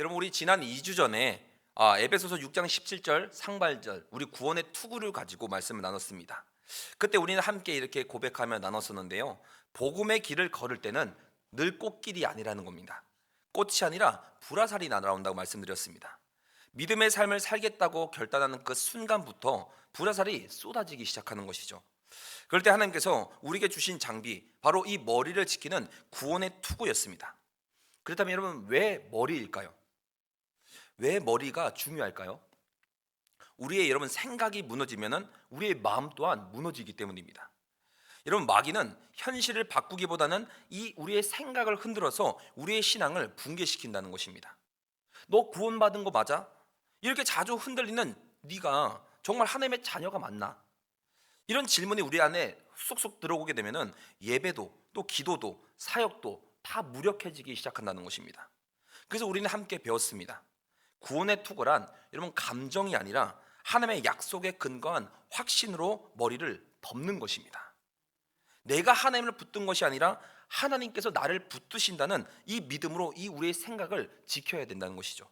여러분 우리 지난 2주 전에 에베소서 6장 17절 상발절 우리 구원의 투구를 가지고 말씀을 나눴습니다. 그때 우리는 함께 이렇게 고백하며 나눴었는데요. 복음의 길을 걸을 때는 늘 꽃길이 아니라는 겁니다. 꽃이 아니라 불화살이 날아온다고 말씀드렸습니다. 믿음의 삶을 살겠다고 결단하는 그 순간부터 불화살이 쏟아지기 시작하는 것이죠. 그럴 때 하나님께서 우리에게 주신 장비, 바로 이 머리를 지키는 구원의 투구였습니다. 그렇다면 여러분, 왜 머리일까요? 왜 머리가 중요할까요? 우리의 여러분 생각이 무너지면은 우리의 마음 또한 무너지기 때문입니다. 여러분, 마귀는 현실을 바꾸기보다는 이 우리의 생각을 흔들어서 우리의 신앙을 붕괴시킨다는 것입니다. 너 구원받은 거 맞아? 이렇게 자주 흔들리는 네가 정말 하나님의 자녀가 맞나? 이런 질문이 우리 안에 쏙쏙 들어오게 되면은 예배도 또 기도도 사역도 다 무력해지기 시작한다는 것입니다. 그래서 우리는 함께 배웠습니다. 구원의 투구란 여러분 감정이 아니라 하나님의 약속에 근거한 확신으로 머리를 덮는 것입니다. 내가 하나님을 붙든 것이 아니라 하나님께서 나를 붙드신다는 이 믿음으로 이 우리의 생각을 지켜야 된다는 것이죠.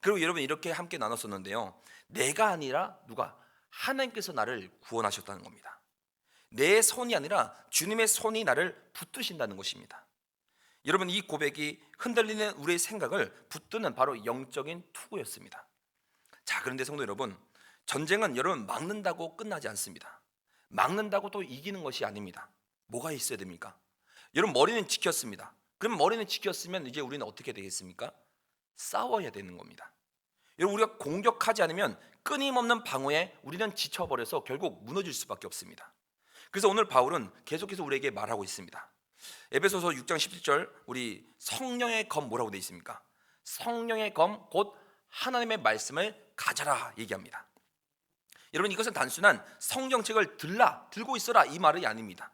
그리고 여러분 이렇게 함께 나눴었는데요. 내가 아니라 누가? 하나님께서 나를 구원하셨다는 겁니다. 내 손이 아니라 주님의 손이 나를 붙드신다는 것입니다. 여러분 이 고백이 흔들리는 우리의 생각을 붙드는 바로 영적인 투구였습니다. 자, 그런데 성도 여러분, 전쟁은 여러분 막는다고 끝나지 않습니다. 막는다고 또 이기는 것이 아닙니다. 뭐가 있어야 됩니까? 여러분 머리는 지켰습니다. 그럼 머리는 지켰으면 이제 우리는 어떻게 되겠습니까? 싸워야 되는 겁니다. 여러분 우리가 공격하지 않으면 끊임없는 방어에 우리는 지쳐버려서 결국 무너질 수밖에 없습니다. 그래서 오늘 바울은 계속해서 우리에게 말하고 있습니다. 에베소서 6장 17절 우리 성령의 검 뭐라고 되어 있습니까? 성령의 검 곧 하나님의 말씀을 가져라 얘기합니다. 여러분 이것은 단순한 성경책을 들고 있어라 이 말이 아닙니다.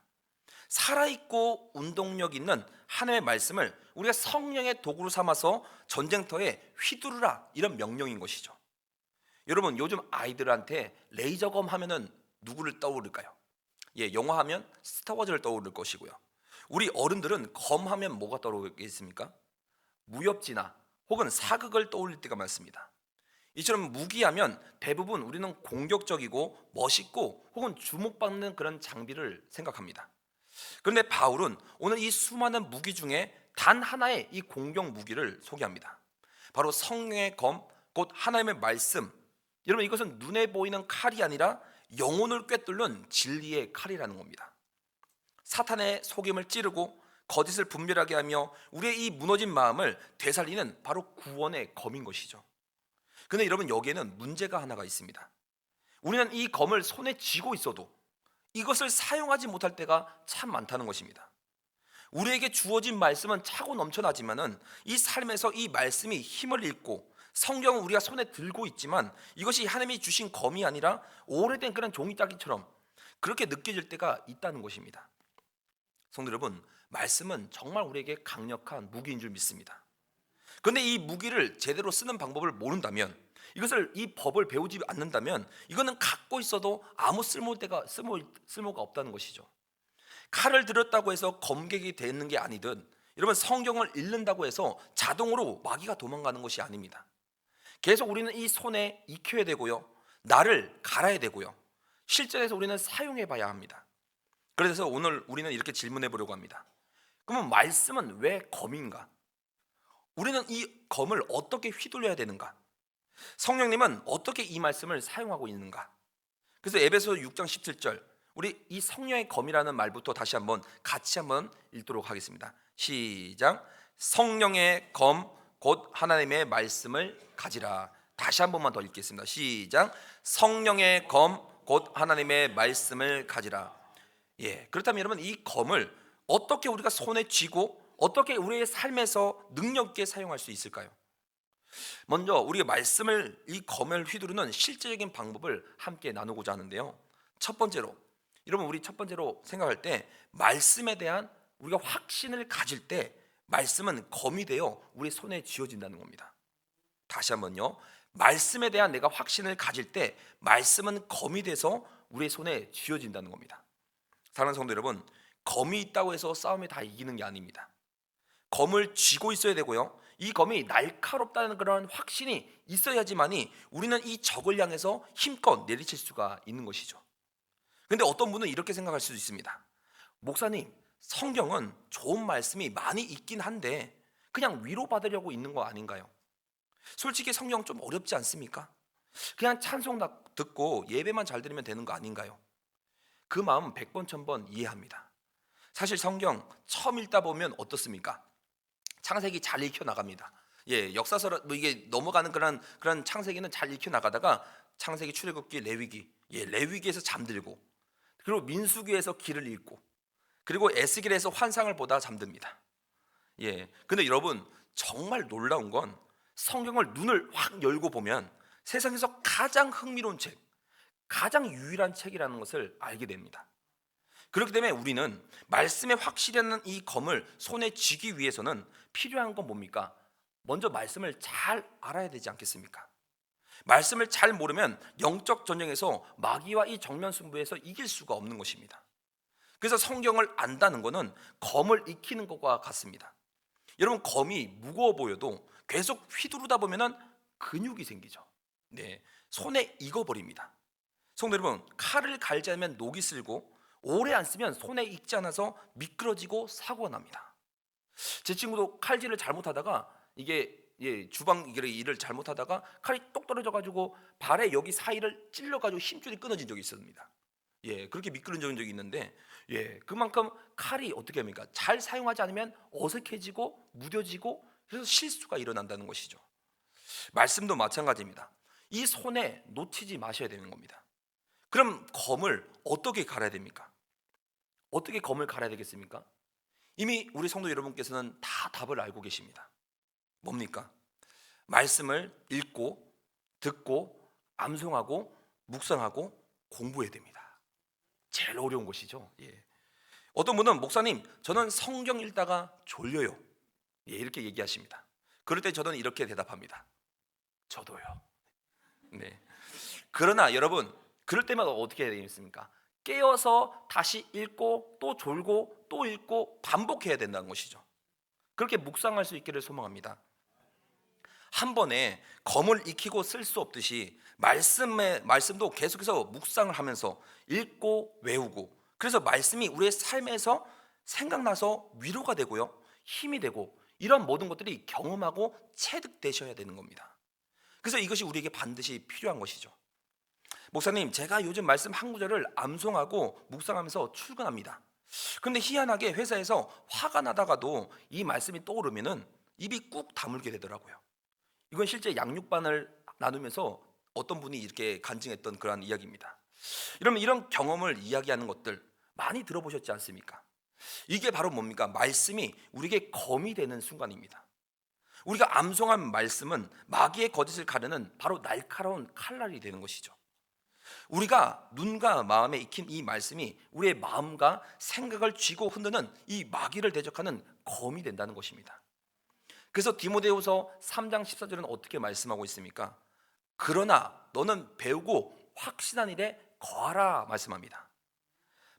살아있고 운동력 있는 하나님의 말씀을 우리가 성령의 도구로 삼아서 전쟁터에 휘두르라 이런 명령인 것이죠. 여러분 요즘 아이들한테 레이저검 하면은 누구를 떠오를까요? 영화 하면 스타워즈를 떠오를 것이고요. 우리 어른들은 검 하면 뭐가 떠오르겠습니까? 무협지나 혹은 사극을 떠올릴 때가 많습니다. 이처럼 무기하면 대부분 우리는 공격적이고 멋있고 혹은 주목받는 그런 장비를 생각합니다. 그런데 바울은 오늘 이 수많은 무기 중에 단 하나의 이 공격 무기를 소개합니다. 바로 성령의 검, 곧 하나님의 말씀. 여러분 이것은 눈에 보이는 칼이 아니라 영혼을 꿰뚫는 진리의 칼이라는 겁니다. 사탄의 속임을 찌르고 거짓을 분별하게 하며 우리의 이 무너진 마음을 되살리는 바로 구원의 검인 것이죠. 그런데 여러분 여기에는 문제가 하나가 있습니다. 우리는 이 검을 손에 쥐고 있어도 이것을 사용하지 못할 때가 참 많다는 것입니다. 우리에게 주어진 말씀은 차고 넘쳐나지만은 이 삶에서 이 말씀이 힘을 잃고 성경은 우리가 손에 들고 있지만 이것이 하나님이 주신 검이 아니라 오래된 그런 종이짝이처럼 그렇게 느껴질 때가 있다는 것입니다. 성도 여러분, 말씀은 정말 우리에게 강력한 무기인 줄 믿습니다. 그런데 이 무기를 제대로 쓰는 방법을 모른다면, 이것을 이 법을 배우지 않는다면 이거는 갖고 있어도 아무 쓸모가 없다는 것이죠. 칼을 들었다고 해서 검객이 되는 게 아니든 여러분 성경을 읽는다고 해서 자동으로 마귀가 도망가는 것이 아닙니다. 계속 우리는 이 손에 익혀야 되고요, 나를 갈아야 되고요, 실전에서 우리는 사용해 봐야 합니다. 그래서 오늘 우리는 이렇게 질문해 보려고 합니다. 그러면 말씀은 왜 검인가? 우리는 이 검을 어떻게 휘둘려야 되는가? 성령님은 어떻게 이 말씀을 사용하고 있는가? 그래서 에베소 6장 17절 우리 이 성령의 검이라는 말부터 다시 한번 같이 한번 읽도록 하겠습니다. 시작. 성령의 검 곧 하나님의 말씀을 가지라. 다시 한 번만 더 읽겠습니다. 시작. 성령의 검 곧 하나님의 말씀을 가지라. 그렇다면 여러분 이 검을 어떻게 우리가 손에 쥐고 어떻게 우리의 삶에서 능력 있게 사용할 수 있을까요? 먼저 우리가 말씀을 이 검을 휘두르는 실제적인 방법을 함께 나누고자 하는데요. 첫 번째로 여러분 우리 첫 번째로 생각할 때 말씀에 대한 우리가 확신을 가질 때 말씀은 검이 되어 우리 손에 쥐어진다는 겁니다. 다시 한번요. 말씀에 대한 내가 확신을 가질 때 말씀은 검이 돼서 우리의 손에 쥐어진다는 겁니다. 사랑하는 성도 여러분, 검이 있다고 해서 싸움에 다 이기는 게 아닙니다. 검을 쥐고 있어야 되고요. 이 검이 날카롭다는 그런 확신이 있어야지만이 우리는 이 적을 향해서 힘껏 내리칠 수가 있는 것이죠. 근데 어떤 분은 이렇게 생각할 수도 있습니다. 목사님, 성경은 좋은 말씀이 많이 있긴 한데 그냥 위로받으려고 있는 거 아닌가요? 솔직히 성경 좀 어렵지 않습니까? 그냥 찬송 듣고 예배만 잘 들으면 되는 거 아닌가요? 그 마음 100번 1000번 이해합니다. 사실 성경 처음 읽다 보면 어떻습니까? 창세기 잘 읽혀 나갑니다. 역사서 이게 넘어가는 그런 창세기는 잘 읽혀 나가다가 창세기, 출애굽기, 레위기, 레위기에서 잠들고, 그리고 민수기에서 길을 잃고, 그리고 에스겔에서 환상을 보다 잠듭니다. 근데 여러분, 정말 놀라운 건 성경을 눈을 확 열고 보면 세상에서 가장 흥미로운 책, 가장 유일한 책이라는 것을 알게 됩니다. 그렇기 때문에 우리는 말씀에 확실한 이 검을 손에 쥐기 위해서는 필요한 건 뭡니까? 먼저 말씀을 잘 알아야 되지 않겠습니까? 말씀을 잘 모르면 영적 전쟁에서 마귀와 이 정면 승부에서 이길 수가 없는 것입니다. 그래서 성경을 안다는 것은 검을 익히는 것과 같습니다. 여러분, 검이 무거워 보여도 계속 휘두르다 보면은 근육이 생기죠. 손에 익어버립니다. 성도 여러분, 칼을 갈지 않으면 녹이 슬고 오래 안 쓰면 손에 익지 않아서 미끄러지고 사고가 납니다. 제 친구도 칼질을 잘못하다가 주방 일을 잘못하다가 칼이 똑 떨어져가지고 발에 여기 사이를 찔러가지고 힘줄이 끊어진 적이 있습니다. 그렇게 미끄러진 적이 있는데, 그만큼 칼이 어떻게 합니까? 잘 사용하지 않으면 어색해지고 무뎌지고, 그래서 실수가 일어난다는 것이죠. 말씀도 마찬가지입니다. 이 손에 놓치지 마셔야 되는 겁니다. 그럼 검을 어떻게 갈아야 됩니까? 어떻게 검을 갈아야 되겠습니까? 이미 우리 성도 여러분께서는 다 답을 알고 계십니다. 뭡니까? 말씀을 읽고 듣고 암송하고 묵상하고 공부해야 됩니다. 제일 어려운 것이죠. 어떤 분은 목사님, 저는 성경 읽다가 졸려요. 이렇게 얘기하십니다. 그럴 때 저는 이렇게 대답합니다. 저도요. 그러나 여러분, 그럴 때마다 어떻게 해야 되겠습니까? 깨어서 다시 읽고 또 졸고 또 읽고 반복해야 된다는 것이죠. 그렇게 묵상할 수 있기를 소망합니다. 한 번에 검을 익히고 쓸 수 없듯이 말씀도 계속해서 묵상을 하면서 읽고 외우고, 그래서 말씀이 우리의 삶에서 생각나서 위로가 되고요, 힘이 되고, 이런 모든 것들이 경험하고 체득되셔야 되는 겁니다. 그래서 이것이 우리에게 반드시 필요한 것이죠. 목사님, 제가 요즘 말씀 한 구절을 암송하고 묵상하면서 출근합니다. 그런데 희한하게 회사에서 화가 나다가도 이 말씀이 떠오르면은 입이 꾹 다물게 되더라고요. 이건 실제 양육반을 나누면서 어떤 분이 이렇게 간증했던 그러한 이야기입니다. 여러분, 이런 경험을 이야기하는 것들 많이 들어보셨지 않습니까? 이게 바로 뭡니까? 말씀이 우리에게 검이 되는 순간입니다. 우리가 암송한 말씀은 마귀의 거짓을 가르는 바로 날카로운 칼날이 되는 것이죠. 우리가 눈과 마음에 익힌 이 말씀이 우리의 마음과 생각을 쥐고 흔드는 이 마귀를 대적하는 검이 된다는 것입니다. 그래서 디모데후서 3장 14절은 어떻게 말씀하고 있습니까? 그러나 너는 배우고 확신한 일에 거하라 말씀합니다.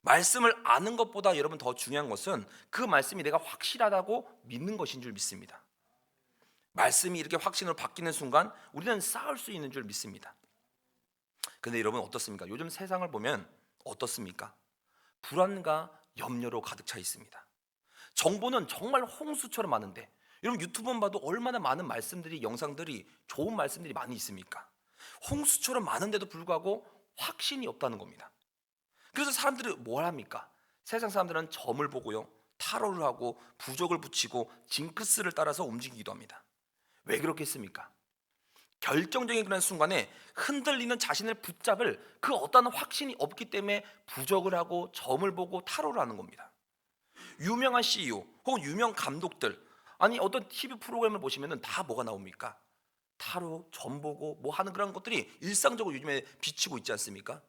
말씀을 아는 것보다 여러분 더 중요한 것은 그 말씀이 내가 확실하다고 믿는 것인 줄 믿습니다. 말씀이 이렇게 확신으로 바뀌는 순간 우리는 쌓을 수 있는 줄 믿습니다. 근데 여러분 어떻습니까? 요즘 세상을 보면 어떻습니까? 불안과 염려로 가득 차 있습니다. 정보는 정말 홍수처럼 많은데, 여러분 유튜브만 봐도 얼마나 많은 말씀들이, 영상들이, 좋은 말씀들이 많이 있습니까? 홍수처럼 많은데도 불구하고 확신이 없다는 겁니다. 그래서 사람들이 뭘 합니까? 세상 사람들은 점을 보고요, 타로를 하고 부적을 붙이고 징크스를 따라서 움직이기도 합니다. 왜 그렇겠습니까? 결정적인 그런 순간에 흔들리는 자신을 붙잡을 그 어떤 확신이 없기 때문에 부적을 하고 점을 보고 타로를 하는 겁니다. 유명한 CEO 혹은 유명 감독들, 아니 어떤 TV 프로그램을 보시면 다 뭐가 나옵니까? 타로, 점 보고 뭐 하는 그런 것들이 일상적으로 요즘에 비치고 있지 않습니까?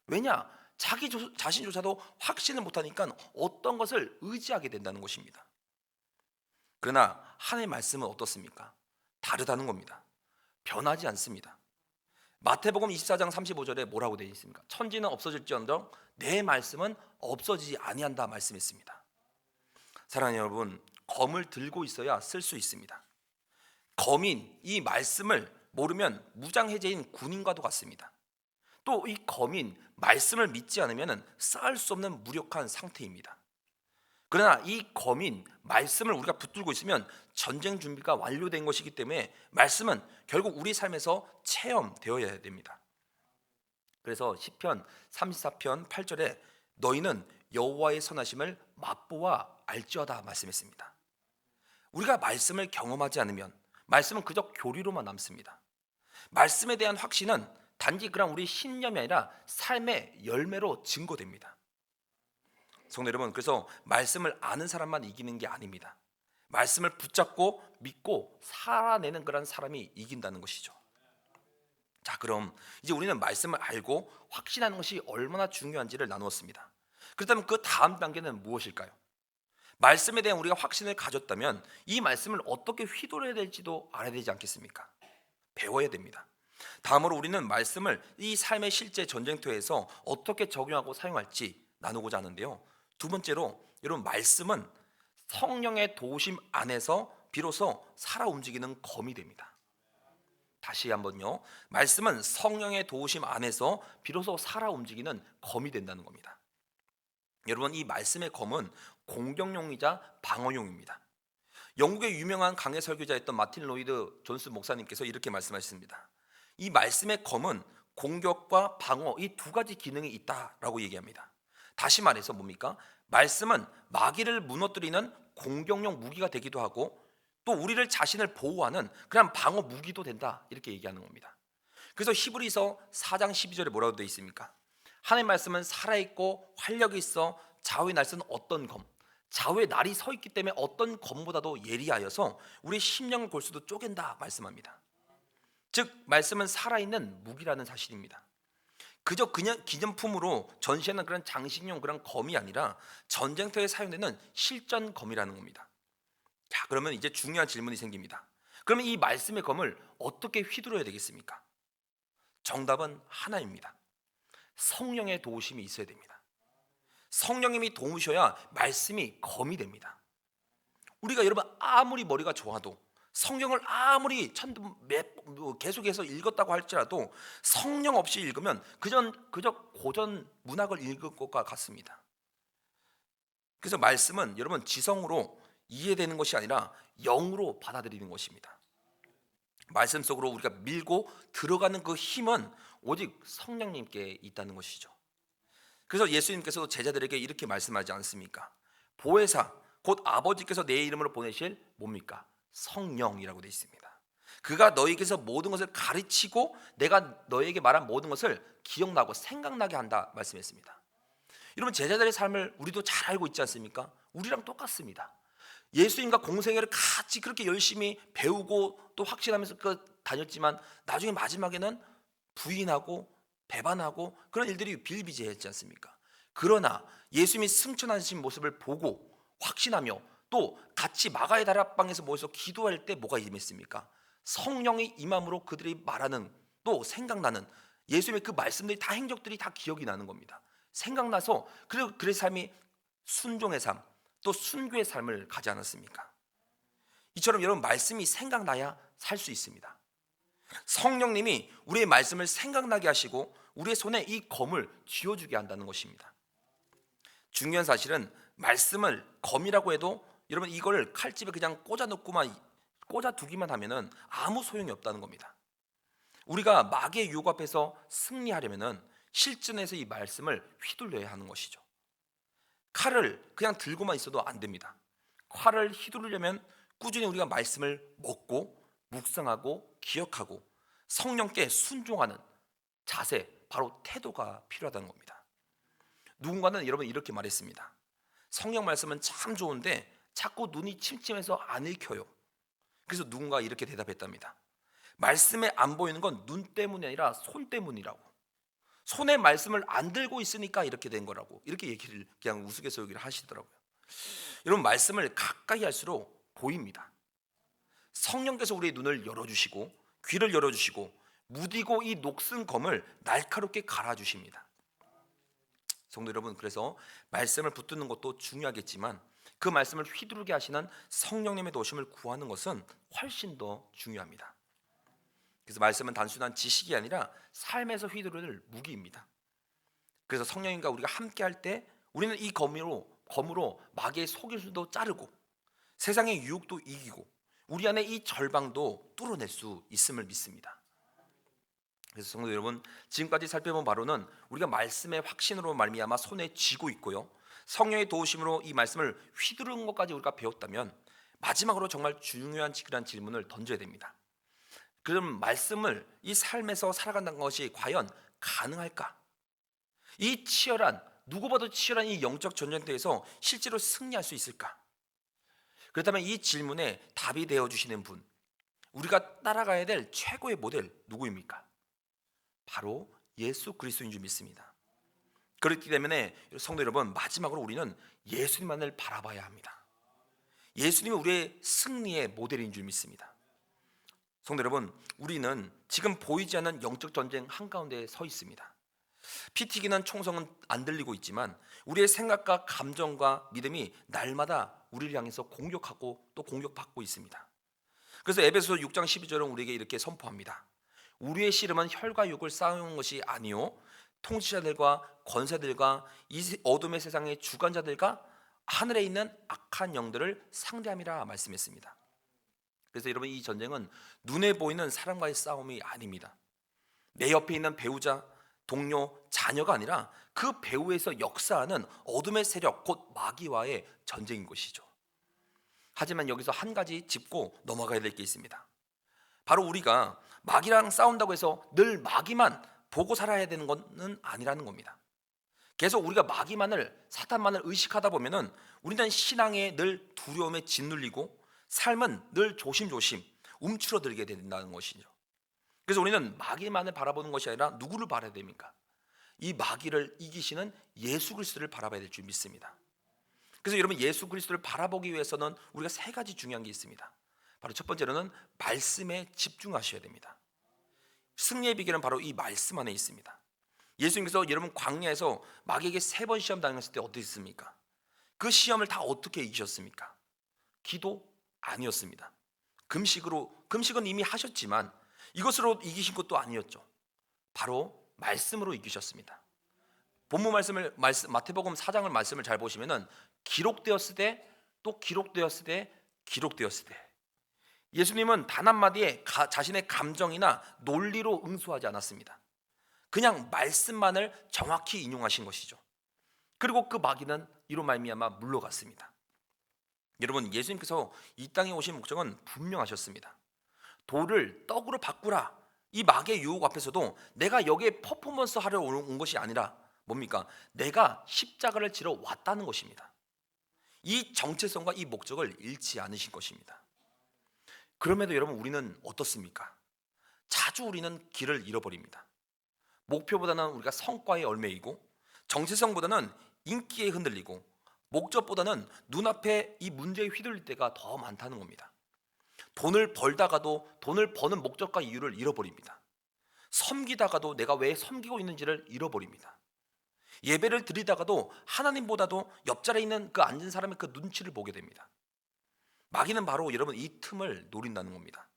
왜냐? 자기 자신조차도 확신을 못하니까 어떤 것을 의지하게 된다는 것입니다. 그러나 하나님의 말씀은 어떻습니까? 다르다는 겁니다. 변하지 않습니다. 마태복음 24장 35절에 뭐라고 되어 있습니까? 천지는 없어질지언정 내 말씀은 없어지지 아니한다 말씀했습니다. 사랑하는 여러분, 검을 들고 있어야 쓸 수 있습니다. 검인 이 말씀을 모르면 무장해제인 군인과도 같습니다. 또 이 검인 말씀을 믿지 않으면 쌓을 수 없는 무력한 상태입니다. 그러나 이 검인 말씀을 우리가 붙들고 있으면 전쟁 준비가 완료된 것이기 때문에 말씀은 결국 우리 삶에서 체험되어야 됩니다. 그래서 시편 34편 8절에 너희는 여호와의 선하심을 맛보아 알지어다 말씀했습니다. 우리가 말씀을 경험하지 않으면 말씀은 그저 교리로만 남습니다. 말씀에 대한 확신은 단지 그냥 우리 신념이 아니라 삶의 열매로 증거됩니다. 성도 여러분, 그래서 말씀을 아는 사람만 이기는 게 아닙니다. 말씀을 붙잡고 믿고 살아내는 그런 사람이 이긴다는 것이죠. 자, 그럼 이제 우리는 말씀을 알고 확신하는 것이 얼마나 중요한지를 나누었습니다. 그렇다면 그 다음 단계는 무엇일까요? 말씀에 대한 우리가 확신을 가졌다면 이 말씀을 어떻게 휘둘러야 될지도 알아야 되지 않겠습니까? 배워야 됩니다. 다음으로 우리는 말씀을 이 삶의 실제 전쟁터에서 어떻게 적용하고 사용할지 나누고자 하는데요. 두 번째로 여러분, 말씀은 성령의 도우심 안에서 비로소 살아 움직이는 검이 됩니다. 다시 한번요. 말씀은 성령의 도우심 안에서 비로소 살아 움직이는 검이 된다는 겁니다. 여러분, 이 말씀의 검은 공격용이자 방어용입니다. 영국의 유명한 강해 설교자였던 마틴 로이드 존스 목사님께서 이렇게 말씀하셨습니다. 이 말씀의 검은 공격과 방어 이 두 가지 기능이 있다라고 얘기합니다. 다시 말해서 뭡니까? 말씀은 마귀를 무너뜨리는 공격용 무기가 되기도 하고 또 우리를 자신을 보호하는 그런 방어 무기도 된다, 이렇게 얘기하는 겁니다. 그래서 히브리서 4장 12절에 뭐라고 되어 있습니까? 하나님의 말씀은 살아있고 활력이 있어 좌우의 날선 어떤 검, 좌우의 날이 서 있기 때문에 어떤 검보다도 예리하여서 우리 심령을 골수도 쪼갠다 말씀합니다. 즉 말씀은 살아있는 무기라는 사실입니다. 그저 그냥 기념품으로 전시하는 그런 장식용 그런 검이 아니라 전쟁터에 사용되는 실전 검이라는 겁니다. 자, 그러면 이제 중요한 질문이 생깁니다. 그러면 이 말씀의 검을 어떻게 휘두르야 되겠습니까? 정답은 하나입니다. 성령의 도우심이 있어야 됩니다. 성령님이 도우셔야 말씀이 검이 됩니다. 우리가 여러분 아무리 머리가 좋아도 성경을 아무리 계속해서 읽었다고 할지라도 성령 없이 읽으면 그저 고전 문학을 읽을 것과 같습니다. 그래서 말씀은 여러분 지성으로 이해되는 것이 아니라 영으로 받아들이는 것입니다. 말씀 속으로 우리가 밀고 들어가는 그 힘은 오직 성령님께 있다는 것이죠. 그래서 예수님께서도 제자들에게 이렇게 말씀하지 않습니까? 보혜사 곧 아버지께서 내 이름으로 보내실 뭡니까? 성령이라고 되어 있습니다. 그가 너희에게서 모든 것을 가르치고 내가 너희에게 말한 모든 것을 기억나고 생각나게 한다 말씀했습니다. 여러분, 제자들의 삶을 우리도 잘 알고 있지 않습니까? 우리랑 똑같습니다. 예수님과 공생애를 같이 그렇게 열심히 배우고 또 확신하면서 다녔지만 나중에 마지막에는 부인하고 배반하고 그런 일들이 비일비재했지 않습니까? 그러나 예수님이 승천하신 모습을 보고 확신하며 또 같이 마가의 다락방에서 모여서 기도할 때 뭐가 임했습니까? 성령이 임함으로 그들이 말하는 또 생각나는 예수님의 그 말씀들이 다 행적들이 다 기억이 나는 겁니다. 생각나서 그의 삶이 순종의 삶 또 순교의 삶을 가지 않았습니까? 이처럼 여러분 말씀이 생각나야 살 수 있습니다. 성령님이 우리의 말씀을 생각나게 하시고 우리의 손에 이 검을 쥐어주게 한다는 것입니다. 중요한 사실은 말씀을 검이라고 해도 여러분 이걸 칼집에 그냥 꽂아두기만 하면은 아무 소용이 없다는 겁니다. 우리가 마귀의 유혹 앞에서 승리하려면은 실전에서 이 말씀을 휘둘러야 하는 것이죠. 칼을 그냥 들고만 있어도 안 됩니다. 칼을 휘두르려면 꾸준히 우리가 말씀을 먹고 묵상하고 기억하고 성령께 순종하는 자세, 바로 태도가 필요하다는 겁니다. 누군가는 여러분 이렇게 말했습니다. 성령 말씀은 참 좋은데 자꾸 눈이 침침해서 안 읽혀요. 그래서 누군가 이렇게 대답했답니다. 말씀에 안 보이는 건 눈 때문이 아니라 손 때문이라고. 손에 말씀을 안 들고 있으니까 이렇게 된 거라고, 이렇게 얘기를 그냥 우스갯소리로 얘기를 하시더라고요. 여러분 말씀을 가까이 할수록 보입니다. 성령께서 우리의 눈을 열어주시고 귀를 열어주시고 무디고 이 녹슨 검을 날카롭게 갈아주십니다. 성도 여러분, 그래서 말씀을 붙드는 것도 중요하겠지만 그 말씀을 휘두르게 하시는 성령님의 도심을 구하는 것은 훨씬 더 중요합니다. 그래서 말씀은 단순한 지식이 아니라 삶에서 휘두를 무기입니다. 그래서 성령님과 우리가 함께 할 때 우리는 이 검으로 마귀의 속임수도 자르고 세상의 유혹도 이기고 우리 안에 이 절방도 뚫어낼 수 있음을 믿습니다. 그래서 성도 여러분, 지금까지 살펴본 바로는 우리가 말씀의 확신으로 말미암아 손에 쥐고 있고요, 성령의 도우심으로 이 말씀을 휘두르는 것까지 우리가 배웠다면 마지막으로 정말 중요한 질문을 던져야 됩니다. 그럼 말씀을 이 삶에서 살아간다는 것이 과연 가능할까? 이 치열한, 누구보다 치열한 이 영적 전쟁터에서 실제로 승리할 수 있을까? 그렇다면 이 질문에 답이 되어주시는 분, 우리가 따라가야 될 최고의 모델 누구입니까? 바로 예수 그리스도인 줄 믿습니다. 그렇기 때문에 성도 여러분, 마지막으로 우리는 예수님만을 바라봐야 합니다. 예수님이 우리의 승리의 모델인 줄 믿습니다. 성도 여러분, 우리는 지금 보이지 않는 영적 전쟁 한가운데에 서 있습니다. 피 튀기는 총성은 안 들리고 있지만 우리의 생각과 감정과 믿음이 날마다 우리를 향해서 공격하고 또 공격받고 있습니다. 그래서 에베소서 6장 12절은 우리에게 이렇게 선포합니다. 우리의 씨름은 혈과 육을 싸우는 것이 아니요 통치자들과 권세들과 이 어둠의 세상의 주관자들과 하늘에 있는 악한 영들을 상대함이라 말씀했습니다. 그래서 여러분, 이 전쟁은 눈에 보이는 사람과의 싸움이 아닙니다. 내 옆에 있는 배우자, 동료, 자녀가 아니라 그 배후에서 역사하는 어둠의 세력, 곧 마귀와의 전쟁인 것이죠. 하지만 여기서 한 가지 짚고 넘어가야 될 게 있습니다. 바로 우리가 마귀랑 싸운다고 해서 늘 마귀만 보고 살아야 되는 것은 아니라는 겁니다. 계속 우리가 마귀만을, 사탄만을 의식하다 보면은 우리는 신앙에 늘 두려움에 짓눌리고 삶은 늘 조심조심 움츠러들게 된다는 것이죠. 그래서 우리는 마귀만을 바라보는 것이 아니라 누구를 바라야 됩니까? 이 마귀를 이기시는 예수 그리스도를 바라봐야 될 줄 믿습니다. 그래서 여러분, 예수 그리스도를 바라보기 위해서는 우리가 세 가지 중요한 게 있습니다. 바로 첫 번째로는 말씀에 집중하셔야 됩니다. 승리의 비결은 바로 이 말씀 안에 있습니다. 예수님께서 여러분 광야에서 마귀에게 3번 시험 당했을 때 어떠셨습니까? 그 시험을 다 어떻게 이기셨습니까? 기도 아니었습니다. 금식은 이미 하셨지만 이것으로 이기신 것도 아니었죠. 바로 말씀으로 이기셨습니다. 본문 마태복음 4장을 말씀을 잘 보시면은 기록되었을 때, 또 기록되었을 때, 기록되었을 때, 예수님은 단 한마디에 자신의 감정이나 논리로 응수하지 않았습니다. 그냥 말씀만을 정확히 인용하신 것이죠. 그리고 그 마귀는 이로 말미암아 물러갔습니다. 여러분, 예수님께서 이 땅에 오신 목적은 분명하셨습니다. 돌을 떡으로 바꾸라, 이 마귀의 유혹 앞에서도 내가 여기에 퍼포먼스 하려 온 것이 아니라 뭡니까? 내가 십자가를 지러 왔다는 것입니다. 이 정체성과 이 목적을 잃지 않으신 것입니다. 그럼에도 여러분, 우리는 어떻습니까? 자주 우리는 길을 잃어버립니다. 목표보다는 우리가 성과에 얽매이고, 정체성보다는 인기에 흔들리고, 목적보다는 눈앞에 이 문제에 휘둘릴 때가 더 많다는 겁니다. 돈을 벌다가도 돈을 버는 목적과 이유를 잃어버립니다. 섬기다가도 내가 왜 섬기고 있는지를 잃어버립니다. 예배를 드리다가도 하나님보다도 옆자리에 있는 그 앉은 사람의 그 눈치를 보게 됩니다. 마귀는 바로 여러분 이 틈을 노린다는 겁니다.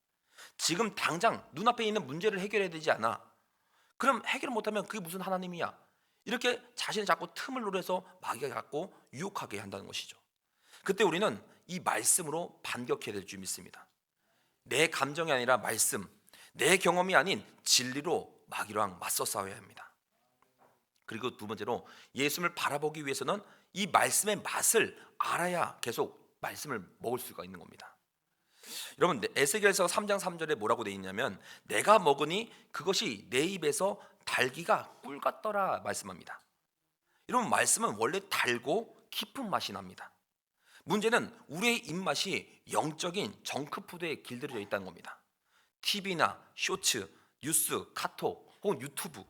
지금 당장 눈앞에 있는 문제를 해결해야 되지 않아? 그럼 해결 못하면 그게 무슨 하나님이야? 이렇게 자신이 자꾸 틈을 노려서 마귀가 갖고 유혹하게 한다는 것이죠. 그때 우리는 이 말씀으로 반격해야 될 줄 믿습니다. 내 감정이 아니라 말씀, 내 경험이 아닌 진리로 마귀랑 맞서 싸워야 합니다. 그리고 두 번째로, 예수님을 바라보기 위해서는 이 말씀의 맛을 알아야 계속 말씀을 먹을 수가 있는 겁니다. 여러분, 에스겔서 3장 3절에 뭐라고 되어 있냐면, 내가 먹으니 그것이 내 입에서 달기가 꿀 같더라 말씀합니다. 여러분, 말씀은 원래 달고 깊은 맛이 납니다. 문제는 우리의 입맛이 영적인 정크푸드에 길들여져 있다는 겁니다. TV나 쇼츠, 뉴스, 카톡 혹은 유튜브,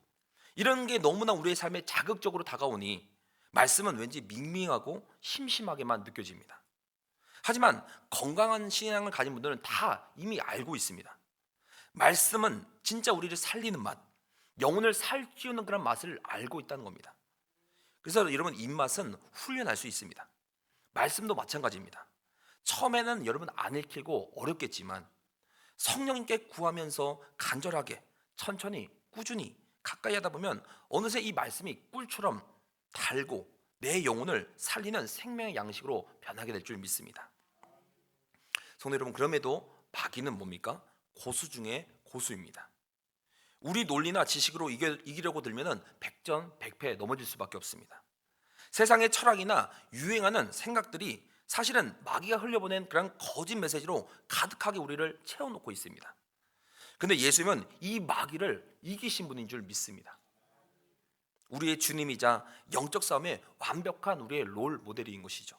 이런 게 너무나 우리의 삶에 자극적으로 다가오니 말씀은 왠지 밍밍하고 심심하게만 느껴집니다. 하지만 건강한 신앙을 가진 분들은 다 이미 알고 있습니다. 말씀은 진짜 우리를 살리는 맛, 영혼을 살찌우는 그런 맛을 알고 있다는 겁니다. 그래서 여러분, 입맛은 훈련할 수 있습니다. 말씀도 마찬가지입니다. 처음에는 여러분 안 읽히고 어렵겠지만 성령님께 구하면서 간절하게 천천히 꾸준히 가까이 하다 보면 어느새 이 말씀이 꿀처럼 달고 내 영혼을 살리는 생명의 양식으로 변하게 될 줄 믿습니다. 성도 여러분, 그럼에도 마귀는 뭡니까? 고수 중에 고수입니다. 우리 논리나 지식으로 이기려고 들면은 백전백패 넘어질 수밖에 없습니다. 세상의 철학이나 유행하는 생각들이 사실은 마귀가 흘려보낸 그런 거짓 메시지로 가득하게 우리를 채워놓고 있습니다. 근데 예수님은 이 마귀를 이기신 분인 줄 믿습니다. 우리의 주님이자 영적 싸움의 완벽한 우리의 롤 모델인 것이죠.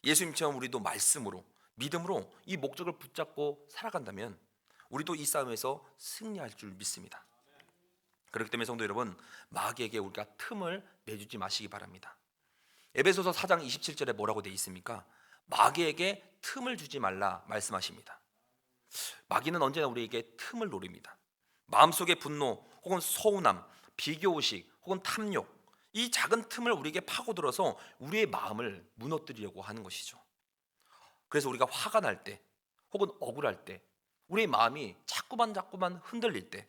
예수님처럼 우리도 말씀으로 믿음으로 이 목적을 붙잡고 살아간다면 우리도 이 싸움에서 승리할 줄 믿습니다. 그렇기 때문에 성도 여러분, 마귀에게 우리가 틈을 내주지 마시기 바랍니다. 에베소서 4장 27절에 뭐라고 되어 있습니까? 마귀에게 틈을 주지 말라 말씀하십니다. 마귀는 언제나 우리에게 틈을 노립니다. 마음속의 분노 혹은 서운함, 비교의식 혹은 탐욕, 이 작은 틈을 우리에게 파고들어서 우리의 마음을 무너뜨리려고 하는 것이죠. 그래서 우리가 화가 날 때 혹은 억울할 때 우리의 마음이 자꾸만 흔들릴 때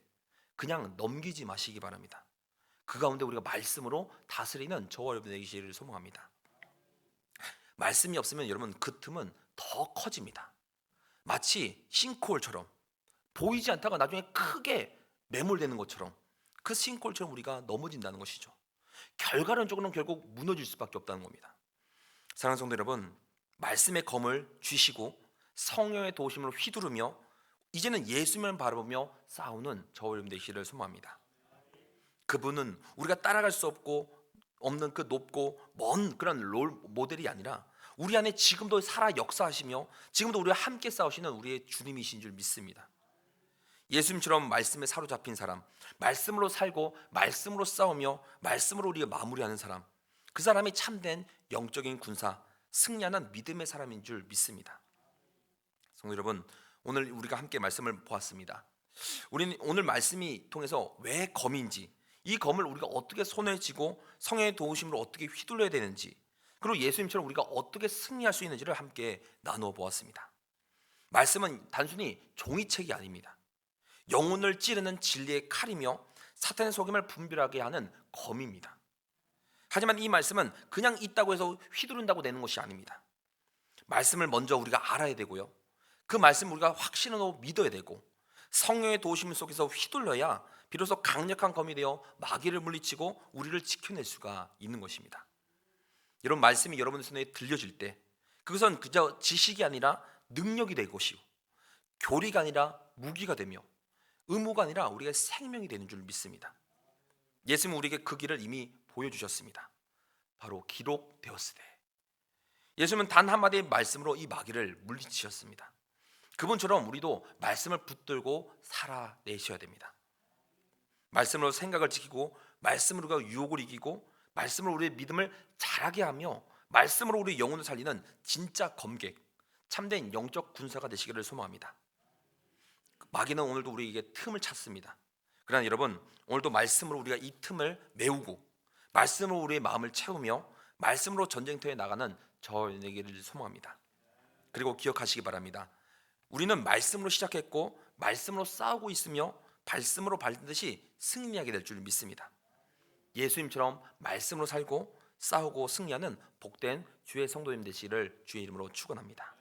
그냥 넘기지 마시기 바랍니다. 그 가운데 우리가 말씀으로 다스리는 저와 여러분의 계시를 소망합니다. 말씀이 없으면 여러분 그 틈은 더 커집니다. 마치 싱크홀처럼 보이지 않다가 나중에 크게 매몰되는 것처럼 그 싱크홀처럼 우리가 넘어진다는 것이죠. 결과론적으로는 결국 무너질 수밖에 없다는 겁니다. 사랑하는 성도 여러분, 말씀의 검을 쥐시고 성령의 도우심으로 휘두르며 이제는 예수님을 바라보며 싸우는 저와 여러분 되시기를 소망합니다. 그분은 우리가 따라갈 수 없는 그 높고 먼 그런 롤 모델이 아니라 우리 안에 지금도 살아 역사하시며 지금도 우리와 함께 싸우시는 우리의 주님이신 줄 믿습니다. 예수님처럼 말씀에 사로잡힌 사람, 말씀으로 살고 말씀으로 싸우며 말씀으로 우리가 마무리하는 사람, 그 사람이 참된 영적인 군사, 승리하는 믿음의 사람인 줄 믿습니다. 성도 여러분, 오늘 우리가 함께 말씀을 보았습니다. 우리는 오늘 말씀이 통해서 왜 검인지, 이 검을 우리가 어떻게 손에 쥐고 성령의 도우심으로 어떻게 휘둘러야 되는지, 그리고 예수님처럼 우리가 어떻게 승리할 수 있는지를 함께 나누어 보았습니다. 말씀은 단순히 종이책이 아닙니다. 영혼을 찌르는 진리의 칼이며 사탄의 속임을 분별하게 하는 검입니다. 하지만 이 말씀은 그냥 있다고 해서 휘두른다고 되는 것이 아닙니다. 말씀을 먼저 우리가 알아야 되고요, 그 말씀을 우리가 확신으로 믿어야 되고 성령의 도우심 속에서 휘둘러야 비로소 강력한 검이 되어 마귀를 물리치고 우리를 지켜낼 수가 있는 것입니다. 이런 말씀이 여러분의 손에 들려질 때 그것은 그저 지식이 아니라 능력이 될 것이고 교리가 아니라 무기가 되며 의무가 아니라 우리가 생명이 되는 줄 믿습니다. 예수님은 우리에게 그 길을 이미 보여주셨습니다. 바로 기록되었으되. 예수님은 단 한마디의 말씀으로 이 마귀를 물리치셨습니다. 그분처럼 우리도 말씀을 붙들고 살아내셔야 됩니다. 말씀으로 생각을 지키고 말씀으로 우리가 유혹을 이기고 말씀으로 우리의 믿음을 자라게 하며 말씀으로 우리 영혼을 살리는 진짜 검객, 참된 영적 군사가 되시기를 소망합니다. 마귀는 오늘도 우리에게 틈을 찾습니다. 그러나 여러분, 오늘도 말씀으로 우리가 이 틈을 메우고 말씀으로 우리의 마음을 채우며 말씀으로 전쟁터에 나가는 저에게를 소망합니다. 그리고 기억하시기 바랍니다. 우리는 말씀으로 시작했고 말씀으로 싸우고 있으며 말씀으로 반드시 승리하게 될 줄 믿습니다. 예수님처럼 말씀으로 살고 싸우고 승리하는 복된 주의 성도님 되시기를 주의 이름으로 축원합니다.